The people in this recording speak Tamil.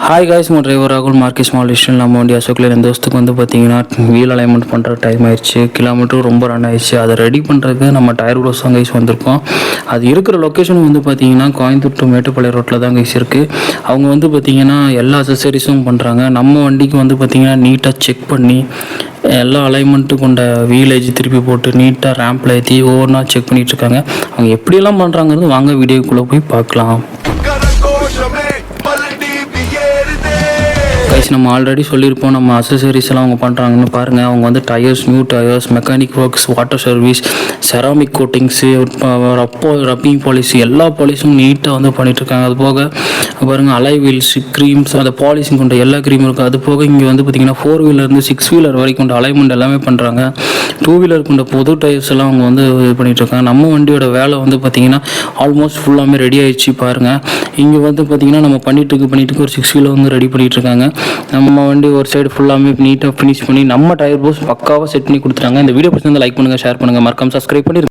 ஹாய் காய்ஸ், உங்கள் டிரைவர் ராகுல் மார்க்கெட் ஸ்மால் டிஸ்டன் நம்ம வண்டி அசோக்கில் இந்த தோஸ்துக்கு வந்து பார்த்தீங்கன்னா வீல் அலைன்மெண்ட் பண்ணுற டைம் ஆயிடுச்சு. கிலோமீட்டரும் ரொம்ப ரன் ஆயிடுச்சு. அதை ரெடி பண்ணுறதுக்கு நம்ம டயர் க்ளோஸ் தான் கைஸ் வந்திருக்கோம். அது இருக்கிற லொக்கேஷன் வந்து பார்த்தீங்கன்னா கோயம்புத்தூர் டு மேட்டுப்பாளையம் ரோட்டில் தான் கைஸ் இருக்குது. அவங்க வந்து பார்த்தீங்கன்னா எல்லா அசசரிஸும் பண்ணுறாங்க. நம்ம வண்டிக்கு வந்து பார்த்தீங்கன்னா நீட்டாக செக் பண்ணி எல்லா அலைன்மெண்ட்டும் கொண்ட வீலேஜ் திருப்பி போட்டு நீட்டாக ரேம்பில் ஏற்றி ஒவ்வொன்றா செக் பண்ணிகிட்ருக்காங்க. அவங்க எப்படியெல்லாம் பண்ணுறாங்கிறது வாங்க வீடியோக்குள்ளே போய் பார்க்கலாம். கைஸ், நம்ம ஆல்ரெடி சொல்லியிருப்போம் நம்ம அசசரிஸ் எல்லாம் அவங்க பண்ணுறாங்கன்னு பாருங்கள். அவங்க வந்து tyres, new tyres, mechanic works, water service, ceramic coatings, rubbing polish, எல்லா பாலிஸும் நீட்டாக வந்து பண்ணிகிட்ருக்காங்க. அது போக பாருங்கள் அலை வீல்ஸ், க்ரீம்ஸ், அந்த பாலிசிங் கொண்ட எல்லா க்ரீமும் இருக்குது. அது போக இங்கே வந்து பார்த்திங்கன்னா 4 வீலர்லேருந்து 6 வீலர் வரைக்கும் கொண்ட அலைன்மெண்ட் எல்லாமே பண்ணுறாங்க. 2 வீலர் கொண்ட புது டயர்ஸ் எல்லாம் அவங்க வந்து இது பண்ணிகிட்ருக்காங்க. நம்ம வண்டியோட வேலை வந்து பார்த்திங்கன்னா ஆல்மோஸ்ட் ஃபுல்லாமே ரெடி ஆகிடுச்சு. பாருங்கள், இங்கே வந்து பார்த்திங்கன்னா நம்ம பண்ணிட்டு ஒரு 6 வீலர் வந்து ரெடி பண்ணிகிட்ருக்காங்க. நம்ம வண்டி ஒரு சைடு ஃபுல்லாமே நீட்டாக ஃபினிஷ் பண்ணி நம்ம டயர் போஸ் பக்காவாக செட் பண்ணி கொடுத்துட்டாங்க. இந்த வீடியோ பிடிச்சிருந்தா லைக் பண்ணுங்கள், ஷேர் பண்ணுங்கள், மறக்காம சப்ஸ்கிரைப் பண்ணி